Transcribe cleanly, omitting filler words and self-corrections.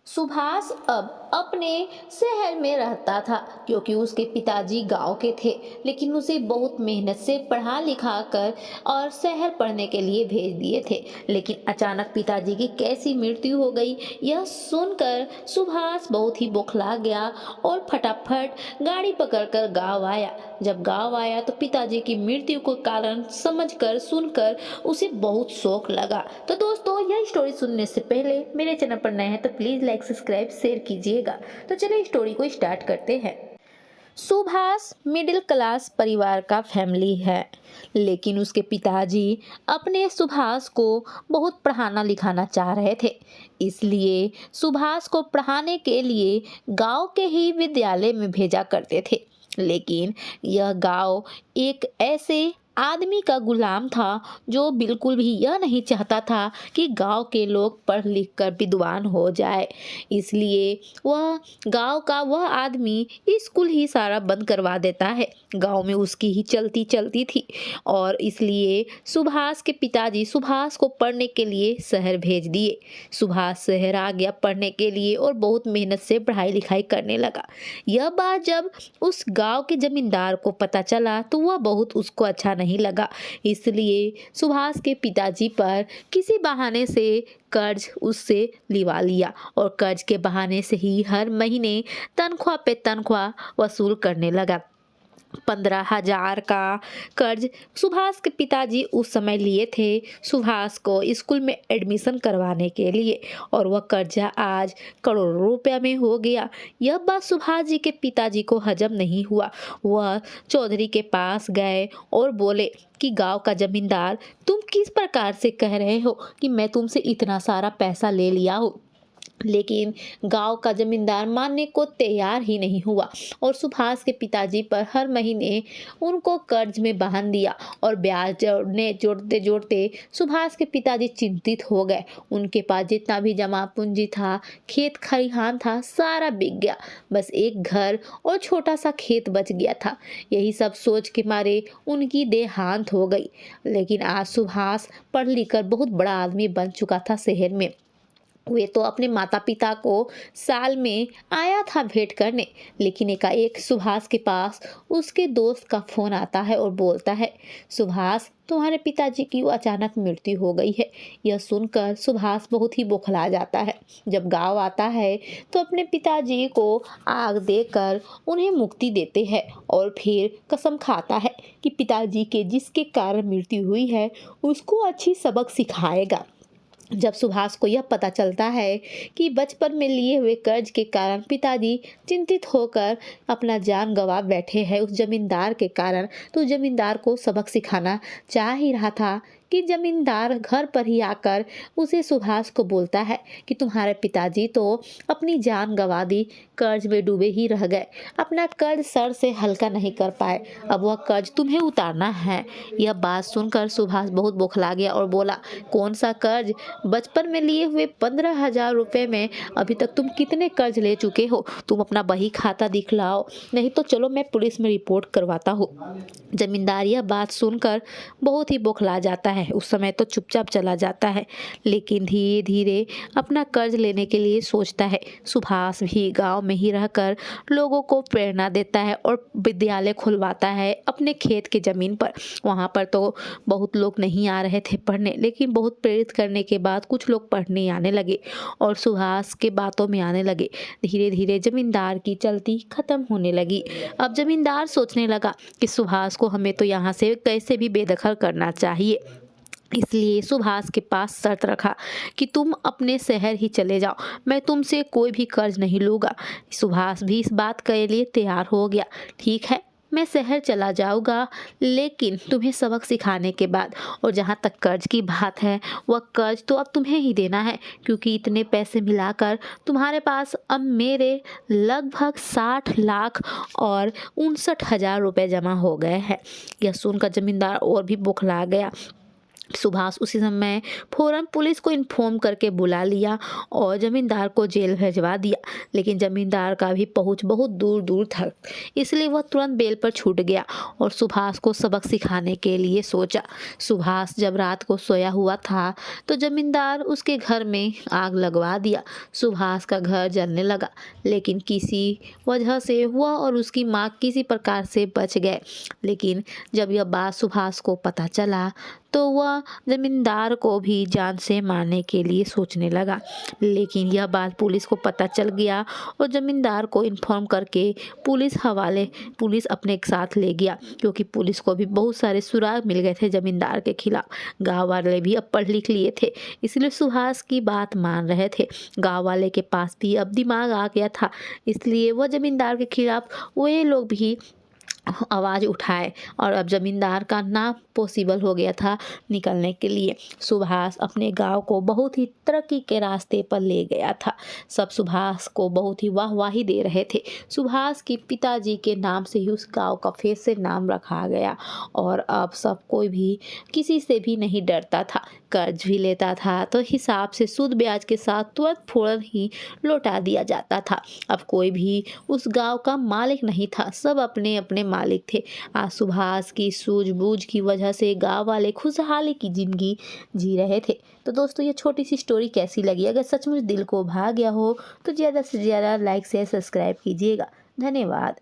सुभाष अब अपने शहर में रहता था क्योंकि उसके पिताजी गांव के थे। लेकिन उसे बहुत मेहनत से पढ़ा लिखा कर और शहर पढ़ने के लिए भेज दिए थे। लेकिन अचानक पिताजी की कैसी मृत्यु हो गई, यह सुनकर सुभाष बहुत ही बौखला गया और फटाफट गाड़ी पकड़कर गांव आया। जब गांव आया तो पिताजी की मृत्यु को कारण समझकर सुनकर उसे बहुत शौक लगा। तो दोस्तों, यह स्टोरी सुनने से पहले मेरे चैनल पर नए हैं तो प्लीज लाइक सब्सक्राइब शेयर कीजिएगा। तो चलिए स्टोरी को स्टार्ट करते हैं। सुभाष मिडिल क्लास परिवार का फैमिली है, लेकिन उसके पिताजी अपने सुभाष को बहुत पढ़ाना लिखाना चाह रहे थे। इसलिए सुभाष को पढ़ाने के लिए गांव के ही विद्यालय में भेजा करते थे। लेकिन यह गांव एक ऐसे आदमी का गुलाम था जो बिल्कुल भी यह नहीं चाहता था कि गांव के लोग पढ़ लिख कर विद्वान हो जाए। इसलिए वह गांव का वह आदमी स्कूल ही सारा बंद करवा देता है। गांव में उसकी ही चलती चलती थी और इसलिए सुभाष के पिताजी सुभाष को पढ़ने के लिए शहर भेज दिए। सुभाष शहर आ गया पढ़ने के लिए और बहुत मेहनत से पढ़ाई लिखाई करने लगा। यह बात जब उस गांव के जमींदार को पता चला तो वह बहुत उसको अच्छा नहीं लगा। इसलिए सुभाष के पिताजी पर किसी बहाने से कर्ज उससे लिवा लिया और कर्ज के बहाने से ही हर महीने तनख्वाह पे तनख्वाह वसूल करने लगा। 15,000 का कर्ज सुभाष के पिताजी उस समय लिए थे सुभाष को स्कूल में एडमिशन करवाने के लिए, और वह कर्जा आज करोड़ों रुपया में हो गया। यह बात सुभाष जी के पिताजी को हजम नहीं हुआ। वह चौधरी के पास गए और बोले कि गांव का जमींदार, तुम किस प्रकार से कह रहे हो कि मैं तुमसे इतना सारा पैसा ले लिया हूँ। लेकिन गांव का जमींदार मानने को तैयार ही नहीं हुआ और सुभाष के पिताजी पर हर महीने उनको कर्ज में बांध दिया और ब्याज जोड़ते जोड़ते सुभाष के पिताजी चिंतित हो गए। उनके पास जितना भी जमा पूंजी था, खेत खलिहान था, सारा बिक गया। बस एक घर और छोटा सा खेत बच गया था। यही सब सोच के मारे उनकी देहांत हो गई। लेकिन आज सुभाष पढ़ लिख कर बहुत बड़ा आदमी बन चुका था शहर में। वे तो अपने माता पिता को साल में आया था भेंट करने। लेकिन एकाएक सुभाष के पास उसके दोस्त का फोन आता है और बोलता है, सुभाष, तुम्हारे पिताजी की अचानक मृत्यु हो गई है। यह सुनकर सुभाष बहुत ही बौखला जाता है। जब गांव आता है तो अपने पिताजी को आग देकर उन्हें मुक्ति देते हैं और फिर कसम खाता है कि पिताजी के जिसके कारण मृत्यु हुई है उसको अच्छी सबक सिखाएगा। जब सुभाष को यह पता चलता है कि बचपन में लिए हुए कर्ज के कारण पिताजी चिंतित होकर अपना जान गंवा बैठे हैं उस जमींदार के कारण, तो जमींदार को सबक सिखाना चाह ही रहा था कि जमींदार घर पर ही आकर उसे सुभाष को बोलता है कि तुम्हारे पिताजी तो अपनी जान गंवा दी, कर्ज में डूबे ही रह गए, अपना कर्ज सर से हल्का नहीं कर पाए, अब वह कर्ज तुम्हें उतारना है। यह बात सुनकर सुभाष बहुत बौखला गया और बोला, कौन सा कर्ज? बचपन में लिए हुए 15,000 रुपए में अभी तक तुम कितने कर्ज ले चुके हो? तुम अपना बही खाता दिखलाओ, नहीं तो चलो मैं पुलिस में रिपोर्ट करवाता हूँ। जमींदार यह बात सुनकर बहुत ही बौखला जाता है। उस समय तो चुपचाप चला जाता है, लेकिन धीरे धीरे अपना कर्ज लेने के लिए सोचता है। सुभाष भी गांव में ही रहकर लोगों को प्रेरणा देता है और विद्यालय खुलवाता है अपने खेत के जमीन पर। वहां पर तो बहुत लोग नहीं आ रहे थे पढ़ने, लेकिन बहुत प्रेरित करने के बाद कुछ लोग पढ़ने आने लगे और सुभाष के बातों में आने लगे। धीरे धीरे जमींदार की चलती खत्म होने लगी। अब जमींदार सोचने लगा कि सुभाष को हमें तो यहाँ से कैसे भी बेदखल करना चाहिए। इसलिए सुभाष के पास शर्त रखा कि तुम अपने शहर ही चले जाओ, मैं तुमसे कोई भी कर्ज नहीं लूँगा। सुभाष भी इस बात के लिए तैयार हो गया। ठीक है, मैं शहर चला जाऊंगा, लेकिन तुम्हें सबक सिखाने के बाद। और जहाँ तक कर्ज की बात है, वह कर्ज तो अब तुम्हें ही देना है, क्योंकि इतने पैसे मिलाकर तुम्हारे पास अब मेरे लगभग 60 लाख और 59,000 रुपये जमा हो गए हैं। यह सुनकर जमींदार और भी बौखला गया। सुभाष उसी समय फौरन पुलिस को इन्फॉर्म करके बुला लिया और जमींदार को जेल भिजवा दिया। लेकिन जमींदार का भी पहुंच बहुत दूर दूर था, इसलिए वह तुरंत बेल पर छूट गया और सुभाष को सबक सिखाने के लिए सोचा। सुभाष जब रात को सोया हुआ था तो जमींदार उसके घर में आग लगवा दिया। सुभाष का घर जलने लगा, लेकिन किसी वजह से वह और उसकी माँ किसी प्रकार से बच गए। लेकिन जब यह बात सुभाष को पता चला तो वह जमींदार को भी जान से मारने के लिए सोचने लगा। लेकिन यह बात पुलिस को पता चल गया और जमींदार को इन्फॉर्म करके पुलिस अपने साथ ले गया, क्योंकि पुलिस को भी बहुत सारे सुराग मिल गए थे जमींदार के खिलाफ। गांव वाले भी अब पढ़ लिख लिए थे, इसलिए सुभाष की बात मान रहे थे। गांव वाले के पास भी अब दिमाग आ गया था, इसलिए वह जमींदार के खिलाफ वे लोग भी आवाज़ उठाए और अब जमींदार का ना पॉसिबल हो गया था निकलने के लिए। सुभाष अपने गांव को बहुत ही तरक्की के रास्ते पर ले गया था। सब सुभाष को बहुत ही वाहवाही दे रहे थे। सुभाष के पिताजी के नाम से ही उस गांव का फिर से नाम रखा गया और अब सब कोई भी किसी से भी नहीं डरता था। कर्ज भी लेता था तो हिसाब से सूद ब्याज के साथ तुरंत फौरन ही लौटा दिया जाता था। अब कोई भी उस गांव का मालिक नहीं था, सब अपने अपने मालिक थे। आज सुभाष की सूझबूझ की वजह से गांव वाले खुशहाली की जिंदगी जी रहे थे। तो दोस्तों, ये छोटी सी स्टोरी कैसी लगी? अगर सचमुच दिल को भा गया हो तो ज़्यादा से ज़्यादा लाइक शेयर सब्सक्राइब कीजिएगा। धन्यवाद।